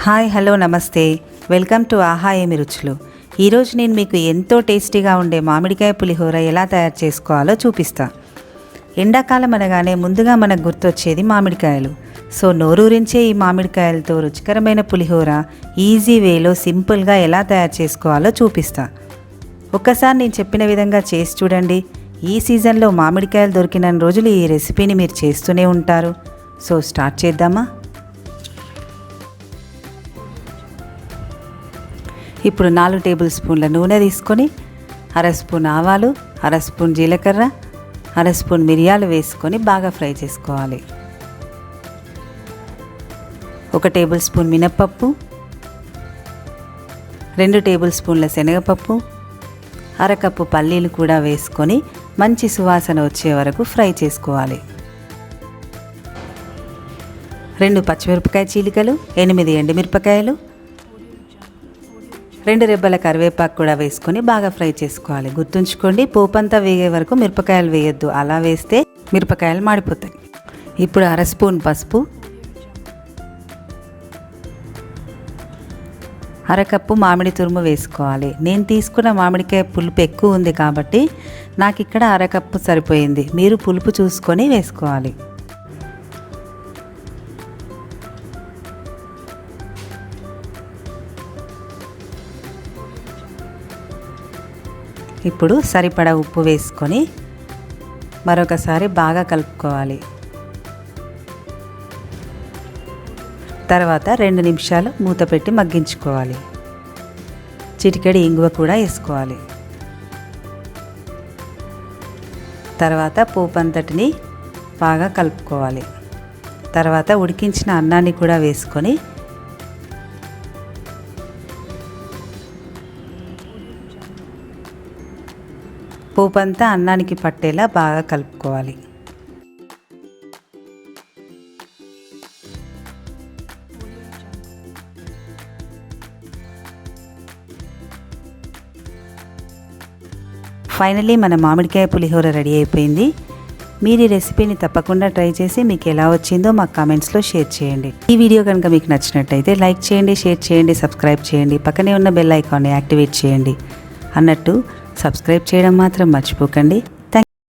Hi hello నమస్తే, welcome to ఆహా ఏమి రుచులు. ఈరోజు నేను మీకు ఎంతో టేస్టీగా ఉండే మామిడికాయ పులిహోర ఎలా తయారు చేసుకోవాలో చూపిస్తా. ఎండాకాలం అనగానే ముందుగా మనకు గుర్తొచ్చేది మామిడికాయలు. సో నోరూరించే ఈ మామిడికాయలతో రుచికరమైన పులిహోర ఈజీ వేలో సింపుల్గా ఎలా తయారు చేసుకోవాలో చూపిస్తా. ఒక్కసారి నేను చెప్పిన విధంగా చేసి చూడండి. ఈ సీజన్లో మామిడికాయలు దొరికిన రోజులు ఈ రెసిపీని మీరు చేస్తూనే ఉంటారు. సో స్టార్ట్ చేద్దామా? ఇప్పుడు 4 టేబుల్ స్పూన్ల నూనె తీసుకొని అర స్పూన్ ఆవాలు, అర స్పూన్ జీలకర్ర, అర స్పూన్ మిరియాలు వేసుకొని బాగా ఫ్రై చేసుకోవాలి. 1 టేబుల్ స్పూన్ మినప్పప్పు, 2 టేబుల్ స్పూన్ల శనగపప్పు, అర కప్పు పల్లీలు కూడా వేసుకొని మంచి సువాసన వచ్చే వరకు ఫ్రై చేసుకోవాలి. 2 పచ్చిమిరపకాయ చీలికలు, 8 ఎండుమిరపకాయలు, 2 రెబ్బల కరివేపాకు కూడా వేసుకొని బాగా ఫ్రై చేసుకోవాలి. గుర్తుంచుకోండి, పోపంతా వేగే వరకు మిరపకాయలు వేయొద్దు, అలా వేస్తే మిరపకాయలు మాడిపోతాయి. ఇప్పుడు అర స్పూన్ పసుపు, అరకప్పు మామిడి తురుము వేసుకోవాలి. నేను తీసుకున్న మామిడికాయ పులుపు ఎక్కువ ఉంది కాబట్టి నాకు ఇక్కడ అరకప్పు సరిపోయింది. మీరు పులుపు చూసుకొని వేసుకోవాలి. ఇప్పుడు సరిపడా ఉప్పు వేసుకొని మరొకసారి బాగా కలుపుకోవాలి. తర్వాత 2 నిమిషాలు మూత పెట్టి మగ్గించుకోవాలి. చిటికెడు ఇంగువ కూడా వేసుకోవాలి. తర్వాత పోపు అంతటిని బాగా కలుపుకోవాలి. తర్వాత ఉడికించిన అన్నాన్ని కూడా వేసుకొని పోపంతా అన్నానికి పట్టేలా బాగా కలుపుకోవాలి. ఫైనల్లీ మన మామిడికాయ పులిహోర రెడీ అయిపోయింది. మీరు ఈ రెసిపీని తప్పకుండా ట్రై చేసి మీకు ఎలా వచ్చిందో మాకు కామెంట్స్లో షేర్ చేయండి. ఈ వీడియో కనుక మీకు నచ్చినట్టయితే లైక్ చేయండి, షేర్ చేయండి, సబ్స్క్రైబ్ చేయండి, పక్కనే ఉన్న బెల్ ఐకాన్ని యాక్టివేట్ చేయండి. అన్నట్టు సబ్స్క్రైబ్ చేయడం మాత్రం మర్చిపోకండి.